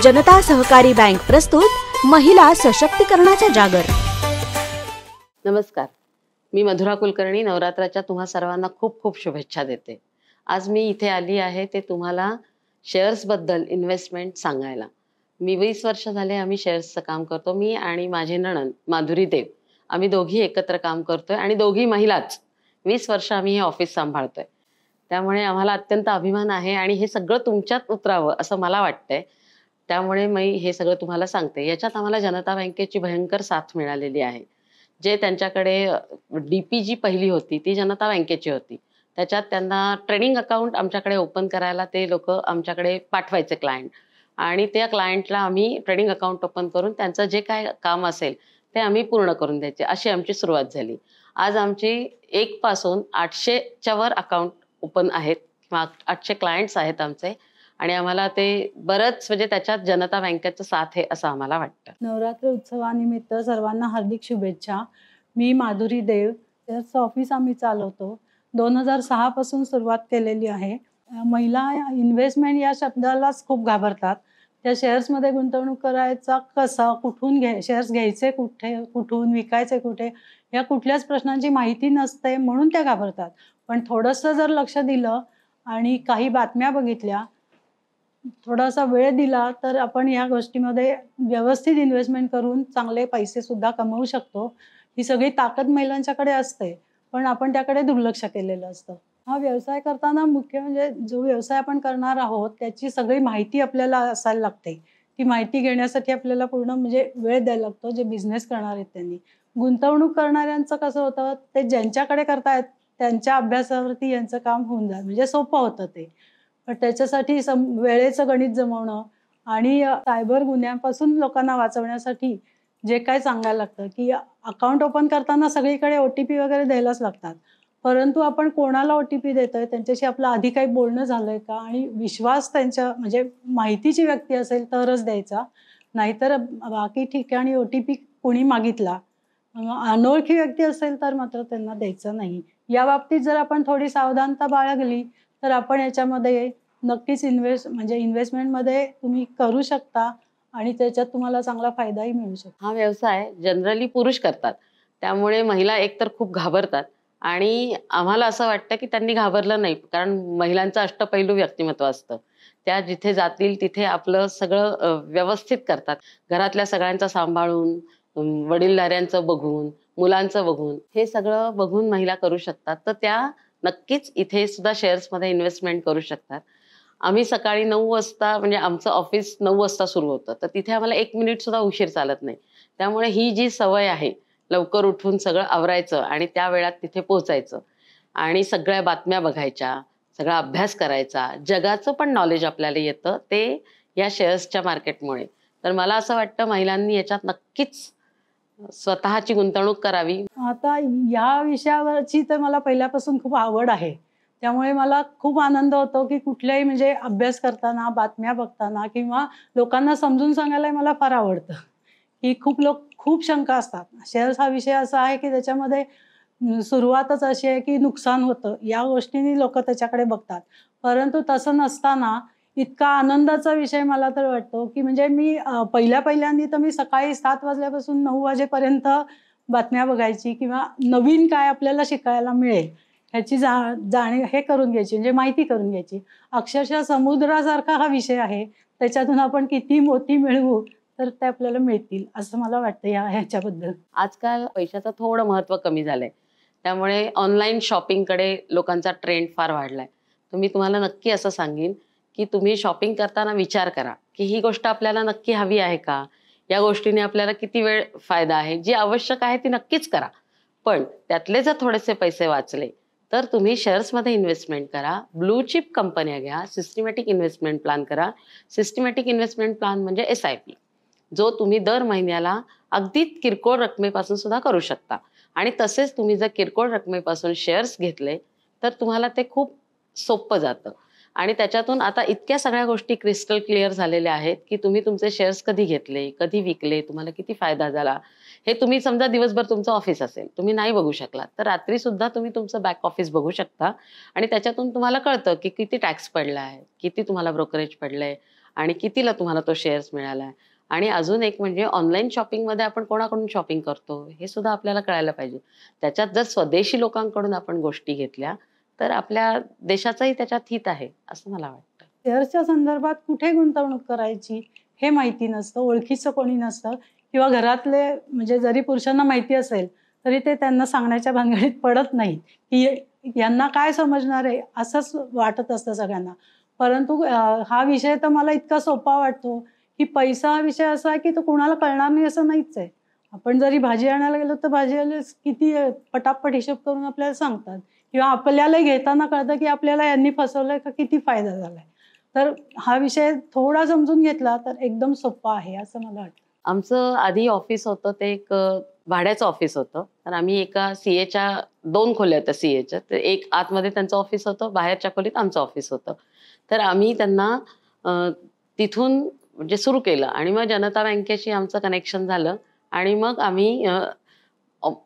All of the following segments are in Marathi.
जनता सहकारी बँक प्रस्तुत महिला सशक्तीकरणाचा जागर। नमस्कार, मी मधुरा कुलकर्णी नवरात्राच्या तुम्हा सर्वांना खूप खूप शुभेच्छा देते। आज मी इथे आली आहे ते तुम्हाला शेअर्स बद्दल इन्व्हेस्टमेंट सांगायला। मी 20 वर्ष झाले आम्ही शेअर्सचं काम करतो। मी आणि माझे नणंद माधुरी देव आम्ही दोघी एकत्र काम करतोय आणि दोघी महिलाच 20 वर्ष आम्ही हे ऑफिस सांभाळतोय। त्यामुळे आम्हाला अत्यंत अभिमान आहे आणि हे सगळं तुमच्यात उतरावं असं मला वाटतंय। त्यामुळे मी हे सगळं तुम्हाला सांगते। याच्यात आम्हाला जनता बँकेची भयंकर साथ मिळालेली आहे। जे त्यांच्याकडे डीपी जी पहिली होती ती जनता बँकेची होती। त्याच्यात त्यांना ट्रेडिंग अकाउंट आमच्याकडे ओपन करायला ते लोक आमच्याकडे पाठवायचे क्लायंट आणि त्या क्लायंटला आम्ही ट्रेडिंग अकाउंट ओपन करून त्यांचं जे काय काम असेल ते आम्ही पूर्ण करून द्यायचे। अशी आमची सुरुवात झाली। आज आमची 1 पासून 800च्या वर अकाउंट ओपन आहेत किंवा 800 क्लायंट्स आहेत आमचे आणि आम्हाला ते बरंच म्हणजे त्याच्यात जनता बँकेचं साथ आहे असं आम्हाला वाटतं। नवरात्र उत्सवानिमित्त सर्वांना हार्दिक शुभेच्छा। मी माधुरी देव, शेअर्सचं ऑफिस आम्ही चालवतो। 2006 पासून सुरुवात केलेली आहे। महिला इन्व्हेस्टमेंट या शब्दालाच खूप घाबरतात। त्या शेअर्समध्ये गुंतवणूक करायचा कसा, कुठून शेअर्स घ्यायचे कुठे, कुठून विकायचे कुठे, या कुठल्याच प्रश्नांची माहिती नसते म्हणून त्या घाबरतात। पण थोडंसं जर लक्ष दिलं आणि काही बातम्या बघितल्या, थोडासा वेळ दिला तर आपण या गोष्टीमध्ये व्यवस्थित इन्व्हेस्टमेंट करून चांगले पैसे सुद्धा कमवू शकतो। ही सगळी ताकद महिलांच्याकडे असते, पण आपण त्याकडे दुर्लक्ष केलेलं असतं। हा व्यवसाय करताना मुख्य म्हणजे जो व्यवसाय आपण करणार आहोत त्याची सगळी माहिती आपल्याला असायला लागते। ती माहिती घेण्यासाठी आपल्याला पूर्ण म्हणजे वेळ द्यायला लागतो। जे बिझनेस करणार आहेत त्यांनी, गुंतवणूक करणाऱ्यांचं कसं होतं, ते ज्यांच्याकडे करतायत त्यांच्या अभ्यासावरती यांचं काम होऊन जातं, म्हणजे सोपं होतं ते। पण त्याच्यासाठी वेळेचं गणित जमवणं आणि सायबर गुन्ह्यांपासून लोकांना वाचवण्यासाठी जे काय सांगायला लागतं की अकाउंट ओपन करताना सगळीकडे OTP वगैरे द्यायलाच लागतात। परंतु आपण कोणाला OTP देतोय, त्यांच्याशी आपलं आधी काही बोलणं झालंय का आणि विश्वास त्यांच्या म्हणजे माहितीची व्यक्ती असेल तरच द्यायचा, नाहीतर बाकी ठिकाणी OTP कोणी मागितला, अनोळखी व्यक्ती असेल तर मात्र त्यांना द्यायचं नाही। या बाबतीत जर आपण थोडी सावधानता बाळगली तर आपण याच्यामध्ये नक्कीच इन्व्हेस्टमेंटमध्ये तुम्ही करू शकता आणि त्याच्यात तुम्हाला चांगला फायदाही मिळू शकतो। हा व्यवसाय जनरली पुरुष करतात, त्यामुळे महिला एकतर खूप घाबरतात आणि आम्हाला असं वाटतं की त्यांनी घाबरलं नाही, कारण महिलांचं अष्टपैलू व्यक्तिमत्व असतं। त्या जिथे जातील तिथे आपलं सगळं व्यवस्थित करतात। घरातल्या सगळ्यांचं सांभाळून, वडीलधाऱ्यांचं बघून, मुलांचं बघून, हे सगळं बघून महिला करू शकतात। तर त्या नक्कीच इथे सुद्धा शेअर्समध्ये इन्व्हेस्टमेंट करू शकतात। आम्ही सकाळी 9 वाजता म्हणजे आमचं ऑफिस 9 वाजता सुरू होतं, तर तिथे आम्हाला 1 मिनिट सुद्धा उशीर चालत नाही। त्यामुळे ही जी सवय आहे लवकर उठून सगळं आवरायचं आणि त्या वेळात तिथे पोहोचायचं आणि सगळ्या बातम्या बघायच्या, सगळा अभ्यास करायचा, जगाचं पण नॉलेज आपल्याला येतं ते या शेअर्सच्या मार्केटमुळे। तर मला असं वाटतं महिलांनी याच्यात नक्कीच स्वतःची गुंतवणूक करावी। आता या विषयावरची तर मला पहिल्यापासून खूप आवड आहे। त्यामुळे मला खूप आनंद होतो की कुठल्याही म्हणजे अभ्यास करताना, बातम्या बघताना किंवा लोकांना समजून सांगायला मला फार आवडतं की खूप शंका असतात। शेअर्स हा विषय असा आहे की त्याच्यामध्ये सुरुवातच अशी आहे की नुकसान होतं, या गोष्टींनी लोक त्याच्याकडे बघतात। परंतु तसं नसताना इतका आनंदाचा विषय मला तर वाटतो की म्हणजे मी पहिल्यांदी तर मी सकाळी 7 वाजल्यापासून 9 वाजेपर्यंत बातम्या बघायची किंवा नवीन काय आपल्याला शिकायला मिळेल ह्याची जाणीव हे करून घ्यायची, म्हणजे माहिती करून घ्यायची। अक्षरशः समुद्रासारखा हा विषय आहे, त्याच्यातून आपण किती मोती मिळवू तर ते आपल्याला मिळतील असं मला वाटतं ह्याच्याबद्दल। आजकाल पैशाचं थोडं महत्त्व कमी झालंय, त्यामुळे ऑनलाईन शॉपिंगकडे लोकांचा ट्रेंड फार वाढलाय। तर मी तुम्हाला नक्की असं सांगेन की तुम्ही शॉपिंग करताना विचार करा की ही गोष्ट आपल्याला नक्की हवी आहे का, या गोष्टीने आपल्याला किती वेळ फायदा आहे। जी आवश्यक आहे ती नक्कीच करा, पण त्यातले जर थोडेसे पैसे वाचले तर तुम्ही शेअर्समध्ये इन्व्हेस्टमेंट करा, ब्लू चिप कंपन्या घ्या, सिस्टमॅटिक इन्व्हेस्टमेंट प्लॅन करा। सिस्टमॅटिक इन्व्हेस्टमेंट प्लॅन म्हणजे SIP, जो तुम्ही दर महिन्याला अगदी किरकोळ रकमेपासून सुद्धा करू शकता। आणि तसेच तुम्ही जर किरकोळ रकमेपासून शेअर्स घेतले तर तुम्हाला ते खूप सोपं जातं आणि त्याच्यातून आता इतक्या सगळ्या गोष्टी क्रिस्टल क्लिअर झालेल्या आहेत की तुम्ही तुमचे शेअर्स कधी घेतले, कधी विकले, तुम्हाला किती फायदा झाला, हे तुम्ही समजा दिवसभर तुमचं ऑफिस असेल, तुम्ही नाही बघू शकलात तर रात्री सुद्धा तुम्ही तुमचं बॅक ऑफिस बघू शकता आणि त्याच्यातून तुम्हाला कळतं की किती टॅक्स पडला आहे, किती तुम्हाला ब्रोकरेज पडलंय आणि कितीला तुम्हाला तो शेअर्स मिळाला आहे. आणि अजून एक म्हणजे ऑनलाईन शॉपिंगमध्ये आपण कोणाकडून शॉपिंग करतो हे सुद्धा आपल्याला कळायला पाहिजे. त्याच्यात जर स्वदेशी लोकांकडून आपण गोष्टी घेतल्या तर आपल्या देशाचंही त्याच्यात हित आहे असं मला वाटतं. शेअर्सच्या संदर्भात कुठे गुंतवणूक करायची हे माहिती नसतं, ओळखीचं कोणी नसतं किंवा घरातले म्हणजे जरी पुरुषांना माहिती असेल तरी ते त्यांना सांगण्याच्या भानगडीत पडत नाहीत की यांना काय समजणार आहे असंच वाटत असतं सगळ्यांना. परंतु हा विषय तर मला इतका सोपा वाटतो की पैसा हा विषय असा आहे की तो कुणाला कळणार नाही असं नाहीच आहे. आपण जरी भाजी आणायला गेलो तर भाजीवाले किती पटापट हिशोब करून आपल्याला सांगतात किंवा आपल्यालाही घेताना कळतं की आपल्याला यांनी फसवलंय का किती फायदा झालाय. तर हा विषय थोडा समजून घेतला तर एकदम सोपा आहे असं मला वाटतं. आमचं आधी ऑफिस होतं ते एक भाड्याचं ऑफिस होतं. तर आम्ही एका सीएच्या 2 खोल्या होत्या सीएच्या. तर एक आतमध्ये त्यांचं ऑफिस होतं, बाहेरच्या खोलीत आमचं ऑफिस होतं. तर आम्ही त्यांना तिथून म्हणजे सुरू केलं आणि मग जनता बँकेशी आमचं कनेक्शन झालं आणि मग आम्ही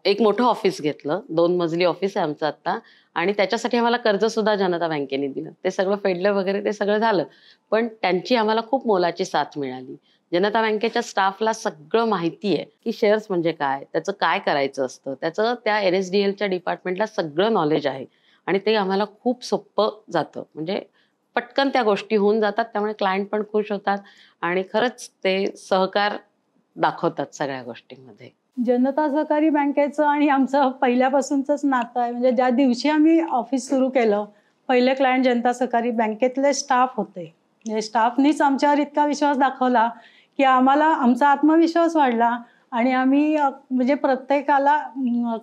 एक मोठं ऑफिस घेतलं. 2 मजली ऑफिस आहे आमचं आत्ता आणि त्याच्यासाठी आम्हाला कर्ज सुद्धा जनता बँकेने दिलं. ते सगळं फेडलं वगैरे ते सगळं झालं. पण त्यांची आम्हाला खूप मोलाची साथ मिळाली. जनता बँकेच्या स्टाफला सगळं माहिती आहे की शेअर्स म्हणजे काय, त्याचं काय करायचं असतं, त्याचं त्या NSDLच्या डिपार्टमेंटला सगळं नॉलेज आहे आणि ते आम्हाला खूप सोपं जातं. म्हणजे पटकन त्या गोष्टी होऊन जातात. त्यामुळे क्लायंट पण खुश होतात आणि खरंच ते सहकार दाखवतात सगळ्या गोष्टींमध्ये. जनता सहकारी बँकेचं आणि आमचं पहिल्यापासूनच नातं आहे. म्हणजे ज्या दिवशी आम्ही ऑफिस सुरू केलं पहिले क्लायंट जनता सहकारी बँकेतले स्टाफ होते. म्हणजे स्टाफनीच आमच्यावर इतका विश्वास दाखवला की आम्हाला आमचा आत्मविश्वास वाढला आणि आम्ही म्हणजे प्रत्येकाला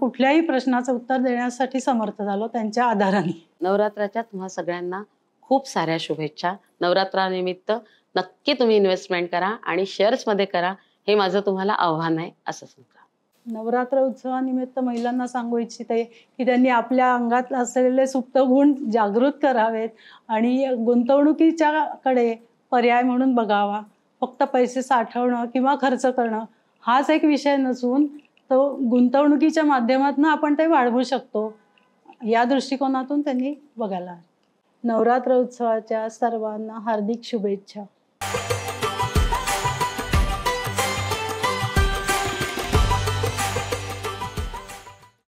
कुठल्याही प्रश्नाचं उत्तर देण्यासाठी समर्थ झालो त्यांच्या आधाराने. नवरात्राच्या तुम्हा सगळ्यांना खूप साऱ्या शुभेच्छा. नवरात्रानिमित्त नक्की तुम्ही इन्व्हेस्टमेंट करा आणि शेअर्समध्ये करा. हे माझं तुम्हाला आव्हान आहे असं समजा. नवरात्र उत्सवानिमित्त महिलांना सांगू इच्छिते की त्यांनी आपल्या अंगात असलेले सुप्त गुण जागृत करावेत आणि गुंतवणुकीच्या कडे पर्याय म्हणून बघावा. फक्त पैसे साठवणं किंवा खर्च करणं हाच एक विषय नसून तो गुंतवणुकीच्या माध्यमातून आपण ते वाढवू शकतो या दृष्टिकोनातून त्यांनी बघायला. नवरात्र उत्सवाच्या सर्वांना हार्दिक शुभेच्छा.